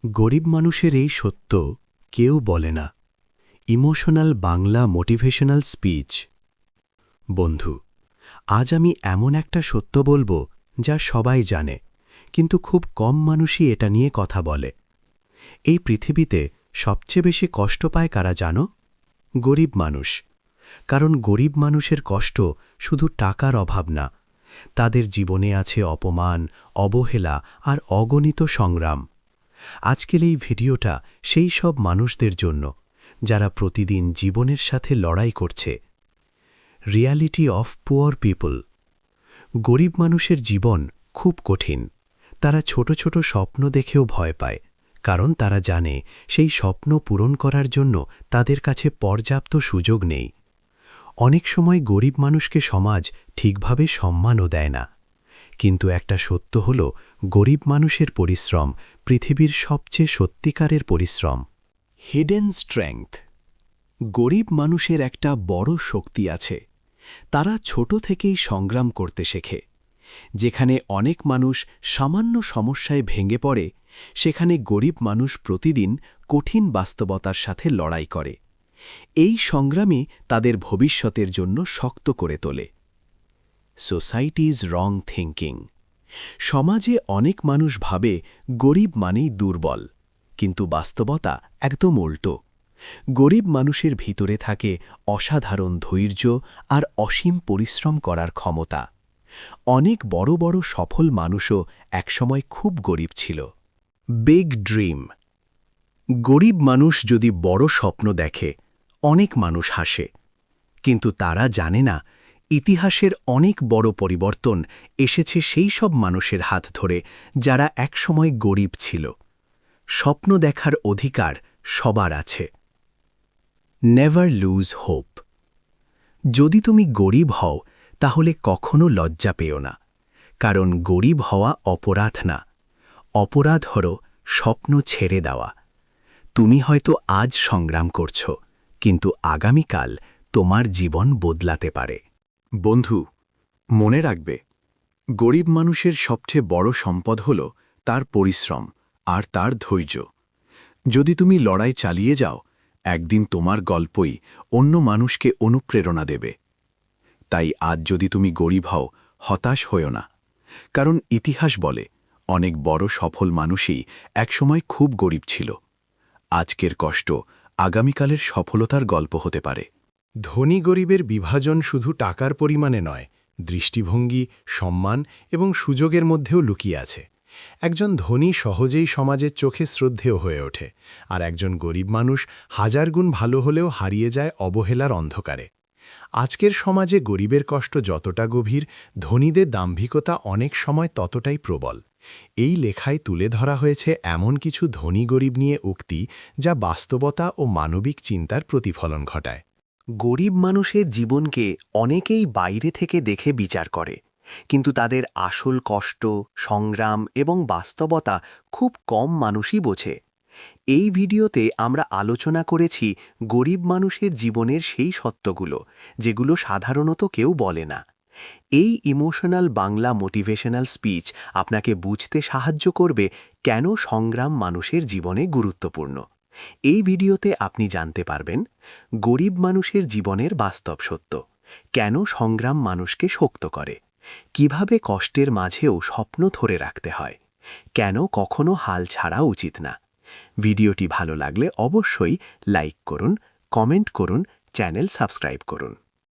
গরিব মানুষের এই সত্য কেউ বলে না। Emotional Bangla motivational speech. বন্ধু, আজ আমি এমন একটা সত্য বলবো যা সবাই জানে, কিন্তু খুব কম মানুষই এটা নিয়ে কথা বলে। এই পৃথিবীতে সবচেয়ে বেশি কষ্ট পায় কারা জানো? গরিব মানুষ। কারণ গরিব মানুষের কষ্ট শুধু টাকার অভাব না, তাদের জীবনে আছে অপমান, অবহেলা আর অগণিত সংগ্রাম। আজকের এই ভিডিওটা সেই সব মানুষদের জন্য যারা প্রতিদিন জীবনের সাথে লড়াই করছে। Reality of poor people. গরিব মানুষের জীবন খুব কঠিন। তারা ছোট ছোট স্বপ্ন দেখেও ভয় পায়, কারণ তারা জানে সেই স্বপ্ন পূরণ করার জন্য তাদের কাছে পর্যাপ্ত সুযোগ নেই। অনেক সময় গরিব মানুষকে সমাজ ঠিকভাবে সম্মানও দেয় না। কিন্তু একটা সত্য হল, গরিব মানুষের পরিশ্রম পৃথিবীর সবচেয়ে সত্যিকারের পরিশ্রম। Hidden strength. গরিব মানুষের একটা বড় শক্তি আছে। তারা ছোট থেকেই সংগ্রাম করতে শেখে। যেখানে অনেক মানুষ সামান্য সমস্যায় ভেঙে পড়ে, সেখানে গরিব মানুষ প্রতিদিন কঠিন বাস্তবতার সাথে লড়াই করে। এই সংগ্রামই তাদের ভবিষ্যতের জন্য শক্ত করে তোলে। সোসাইটিজ রং থিঙ্কিং। সমাজে অনেক মানুষ ভাবে গরিব মানেই দুর্বল, কিন্তু বাস্তবতা একদম উল্টো। গরিব মানুষের ভিতরে থাকে অসাধারণ ধৈর্য আর অসীম পরিশ্রম করার ক্ষমতা। অনেক বড় বড় সফল মানুষও একসময় খুব গরিব ছিল। Big dream. গরিব মানুষ যদি বড় স্বপ্ন দেখে, অনেক মানুষ হাসে, কিন্তু তারা জানে না ইতিহাসের অনেক বড় পরিবর্তন এসেছে সেই সব মানুষের হাত ধরে যারা একসময় গরিব ছিল। স্বপ্ন দেখার অধিকার সবার আছে। Never lose hope. যদি তুমি গরিব হও, তাহলে কখনো লজ্জা পেও না, কারণ গরিব হওয়া অপরাধ না। অপরাধ হল স্বপ্ন ছেড়ে দেওয়া। তুমি হয়তো আজ সংগ্রাম করছ, কিন্তু আগামীকাল তোমার জীবন বদলাতে পারে। বন্ধু, মনে রাখবে, গরিব মানুষের সবচেয়ে বড় সম্পদ হল তার পরিশ্রম আর তার ধৈর্য। যদি তুমি লড়াই চালিয়ে যাও, একদিন তোমার গল্পই অন্য মানুষকে অনুপ্রেরণা দেবে। তাই আজ যদি তুমি গরিব হও, হতাশ হও না, কারণ ইতিহাস বলে অনেক বড় সফল মানুষই একসময় খুব গরিব ছিল। আজকের কষ্ট আগামীকালের সফলতার গল্প হতে পারে। ধনী গরিবের বিভাজন শুধু টাকার পরিমাণে নয়, দৃষ্টিভঙ্গি, সম্মান এবং সুযোগের মধ্যেও লুকিয়ে আছে। একজন ধনী সহজেই সমাজের চোখে শ্রদ্ধেয় হয়ে ওঠে, আর একজন গরিব মানুষ হাজার গুণ ভালো হলেও হারিয়ে যায় অবহেলার অন্ধকারে। আজকের সমাজে গরিবের কষ্ট যতটা গভীর, ধনীদের দাম্ভিকতা অনেক সময় ততটাই প্রবল। এই লেখায় তুলে ধরা হয়েছে এমন কিছু ধনী গরিব নিয়ে উক্তি যা বাস্তবতা ও মানবিক চিন্তার প্রতিফলন ঘটায়। গরিব মানুষের জীবনকে অনেকেই বাইরে থেকে দেখে বিচার করে, কিন্তু তাদের আসল কষ্ট, সংগ্রাম এবং বাস্তবতা খুব কম মানুষই বোঝে। এই ভিডিওতে আমরা আলোচনা করেছি গরিব মানুষের জীবনের সেই সত্যগুলো যেগুলো সাধারণত কেউ বলে না। এই ইমোশনাল বাংলা মোটিভেশনাল স্পিচ আপনাকে বুঝতে সাহায্য করবে কেন সংগ্রাম মানুষের জীবনে গুরুত্বপূর্ণ। এই ভিডিওতে আপনি জানতে পারবেন গরিব মানুষের জীবনের বাস্তব সত্য, কেন সংগ্রাম মানুষকে শক্ত করে, কিভাবে কষ্টের মাঝেও স্বপ্ন ধরে রাখতে হয়, কেন কখনো হাল ছাড়া উচিত না। ভিডিওটি ভালো লাগলে অবশ্যই লাইক করুন, কমেন্ট করুন, চ্যানেল সাবস্ক্রাইব করুন।